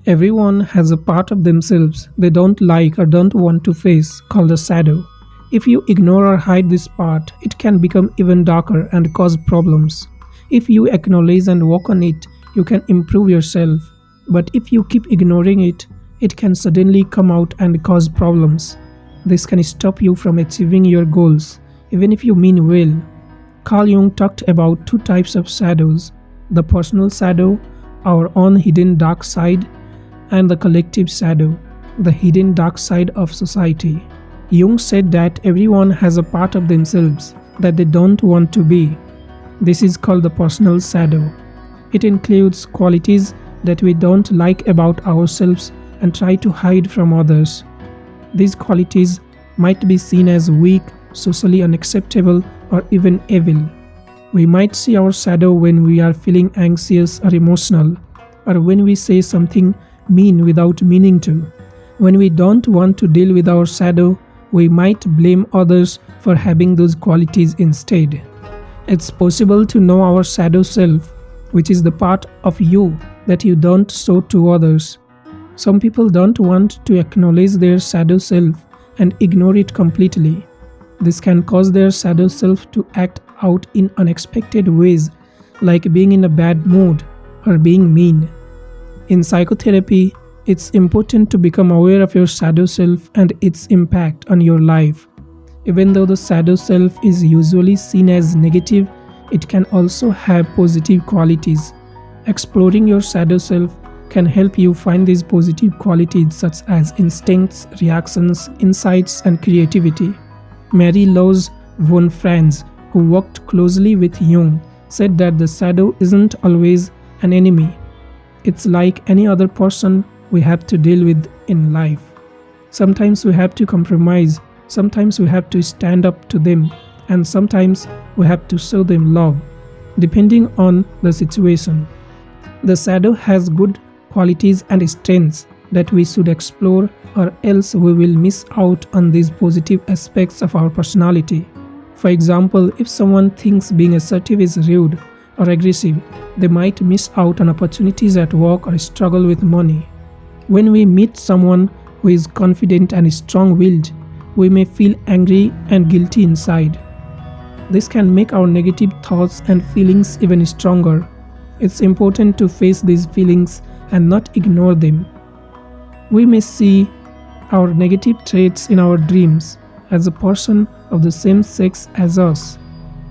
Everyone has a part of themselves they don't like or don't want to face, called a shadow. If you ignore or hide this part, it can become even darker and cause problems. If you acknowledge and work on it, you can improve yourself. But if you keep ignoring it, it can suddenly come out and cause problems. This can stop you from achieving your goals, even if you mean well. Carl Jung talked about two types of shadows: the personal shadow, our own hidden dark side, and the collective shadow, the hidden dark side of society. Jung said that everyone has a part of themselves that they don't want to be. This is called the personal shadow. It includes qualities that we don't like about ourselves and try to hide from others. These qualities might be seen as weak, socially unacceptable, or even evil. We might see our shadow when we are feeling anxious or emotional, or when we say something mean without meaning to. When we don't want to deal with our shadow, we might blame others for having those qualities instead. It's possible to know our shadow self, which is the part of you that you don't show to others. Some people don't want to acknowledge their shadow self and ignore it completely. This can cause their shadow self to act out in unexpected ways, like being in a bad mood or being mean. In psychotherapy, it's important to become aware of your shadow self and its impact on your life. Even though the shadow self is usually seen as negative, it can also have positive qualities. Exploring your shadow self can help you find these positive qualities such as instincts, reactions, insights, and creativity. Mary Louise von Franz, who worked closely with Jung, said that the shadow isn't always an enemy. It's like any other person we have to deal with in life. Sometimes we have to compromise, sometimes we have to stand up to them, and sometimes we have to show them love, depending on the situation. The shadow has good qualities and strengths that we should explore, or else we will miss out on these positive aspects of our personality. For example, if someone thinks being assertive is rude or aggressive, they might miss out on opportunities at work or struggle with money. When we meet someone who is confident and strong-willed, we may feel angry and guilty inside. This can make our negative thoughts and feelings even stronger. It's important to face these feelings and not ignore them. We may see our negative traits in our dreams as a person of the same sex as us,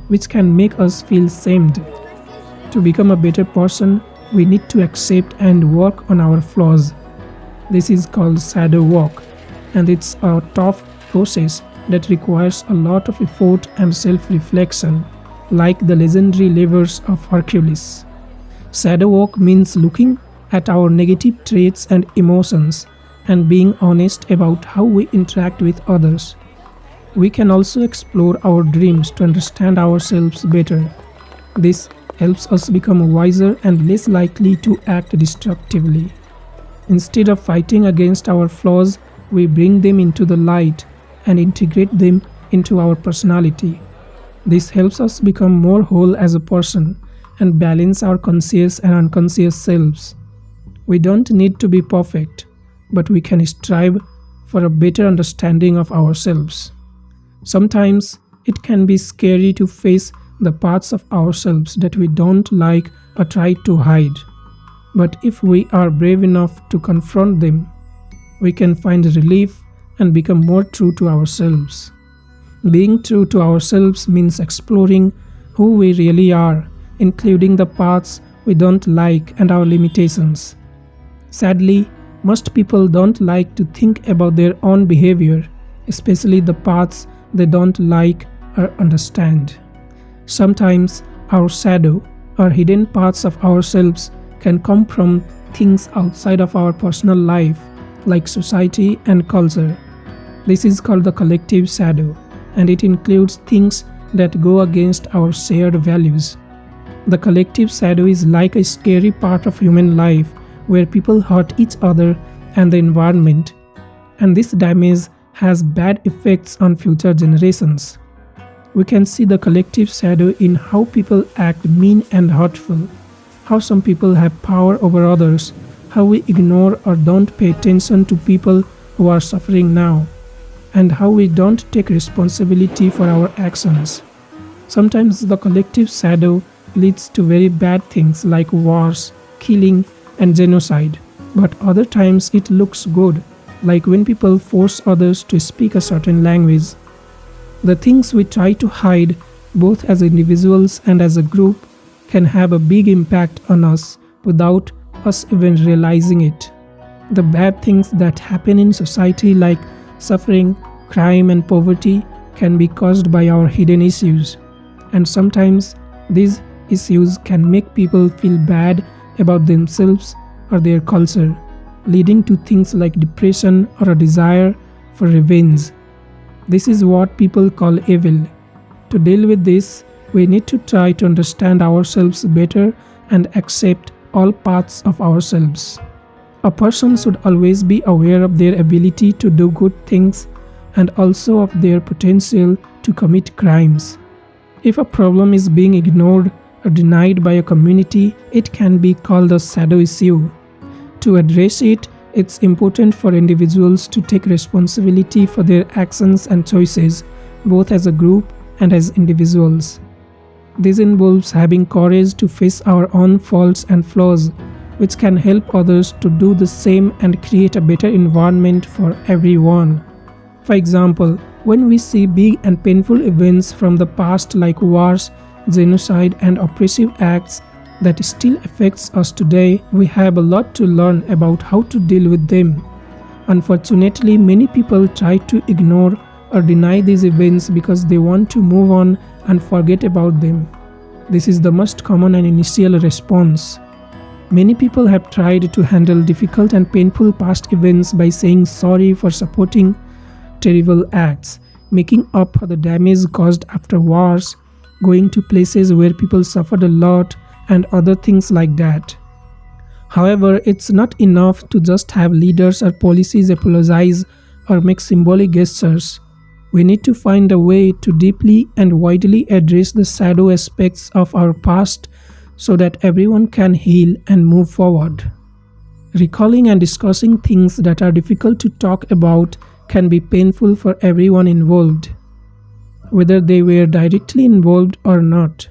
which can make us feel shamed. To become a better person, we need to accept and work on our flaws. This is called shadow work, and it's a tough process that requires a lot of effort and self-reflection, like the legendary levers of Hercules. Shadow work means looking at our negative traits and emotions and being honest about how we interact with others. We can also explore our dreams to understand ourselves better. This helps us become wiser and less likely to act destructively. Instead of fighting against our flaws, we bring them into the light and integrate them into our personality. This helps us become more whole as a person and balance our conscious and unconscious selves. We don't need to be perfect, but we can strive for a better understanding of ourselves. Sometimes it can be scary to face the parts of ourselves that we don't like or try to hide. But if we are brave enough to confront them, we can find relief and become more true to ourselves. Being true to ourselves means exploring who we really are, including the parts we don't like and our limitations. Sadly, most people don't like to think about their own behavior, especially the parts they don't like or understand. Sometimes our shadow or hidden parts of ourselves can come from things outside of our personal life, like society and culture. This is called the collective shadow, and it includes things that go against our shared values. The collective shadow is like a scary part of human life where people hurt each other and the environment, and this damage has bad effects on future generations. We can see the collective shadow in how people act mean and hurtful, how some people have power over others, how we ignore or don't pay attention to people who are suffering now, and how we don't take responsibility for our actions. Sometimes the collective shadow leads to very bad things like wars, killing, and genocide, but other times it looks good, like when people force others to speak a certain language. The things we try to hide, both as individuals and as a group, can have a big impact on us without us even realizing it. The bad things that happen in society, like suffering, crime, and poverty, can be caused by our hidden issues. And sometimes these issues can make people feel bad about themselves or their culture, leading to things like depression or a desire for revenge. This is what people call evil. To deal with this, we need to try to understand ourselves better and accept all parts of ourselves. A person should always be aware of their ability to do good things and also of their potential to commit crimes. If a problem is being ignored or denied by a community, it can be called a shadow issue. To address it, it's important for individuals to take responsibility for their actions and choices, both as a group and as individuals. This involves having courage to face our own faults and flaws, which can help others to do the same and create a better environment for everyone. For example, when we see big and painful events from the past like wars, genocide, and oppressive acts that still affects us today, we have a lot to learn about how to deal with them. Unfortunately, many people try to ignore or deny these events because they want to move on and forget about them. This is the most common and initial response. Many people have tried to handle difficult and painful past events by saying sorry for supporting terrible acts, making up for the damage caused after wars, going to places where people suffered a lot, and other things like that. However, it's not enough to just have leaders or policies apologize or make symbolic gestures. We need to find a way to deeply and widely address the shadow aspects of our past so that everyone can heal and move forward. Recalling and discussing things that are difficult to talk about can be painful for everyone involved, whether they were directly involved or not.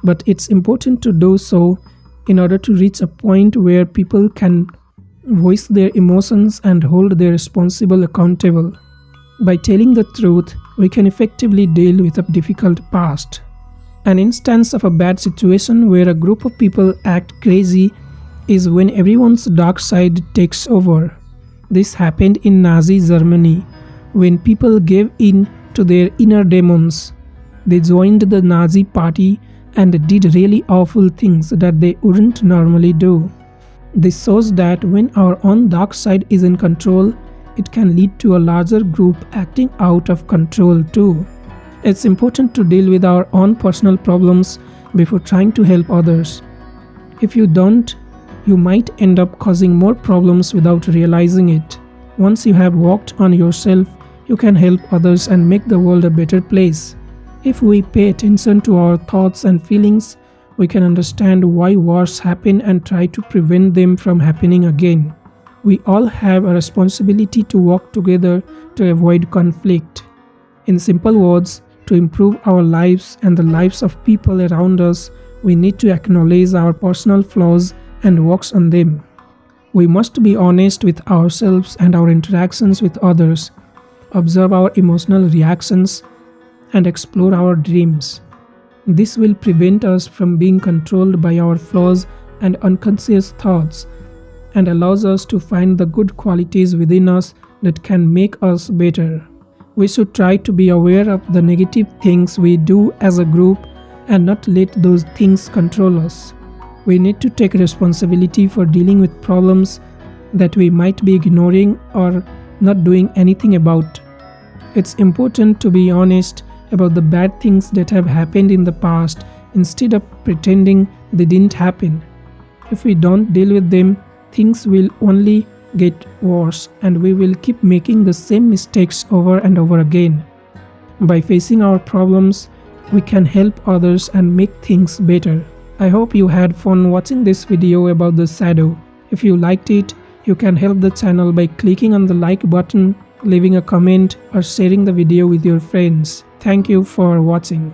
But it's important to do so in order to reach a point where people can voice their emotions and hold their responsible accountable. By telling the truth, we can effectively deal with a difficult past. An instance of a bad situation where a group of people act crazy is when everyone's dark side takes over. This happened in Nazi Germany when people gave in to their inner demons. They joined the Nazi party and did really awful things that they wouldn't normally do. This shows that when our own dark side is in control, it can lead to a larger group acting out of control too. It's important to deal with our own personal problems before trying to help others. If you don't, you might end up causing more problems without realizing it. Once you have worked on yourself, you can help others and make the world a better place. If we pay attention to our thoughts and feelings, we can understand why wars happen and try to prevent them from happening again. We all have a responsibility to work together to avoid conflict. In simple words, to improve our lives and the lives of people around us, we need to acknowledge our personal flaws and work on them. We must be honest with ourselves and our interactions with others, observe our emotional reactions, and explore our dreams. This will prevent us from being controlled by our flaws and unconscious thoughts, and allows us to find the good qualities within us that can make us better. We should try to be aware of the negative things we do as a group and not let those things control us. We need to take responsibility for dealing with problems that we might be ignoring or not doing anything about. It's important to be honest about the bad things that have happened in the past instead of pretending they didn't happen. If we don't deal with them, things will only get worse and we will keep making the same mistakes over and over again. By facing our problems, we can help others and make things better. I hope you had fun watching this video about the shadow. If you liked it, you can help the channel by clicking on the like button, leaving a comment or sharing the video with your friends. Thank you for watching.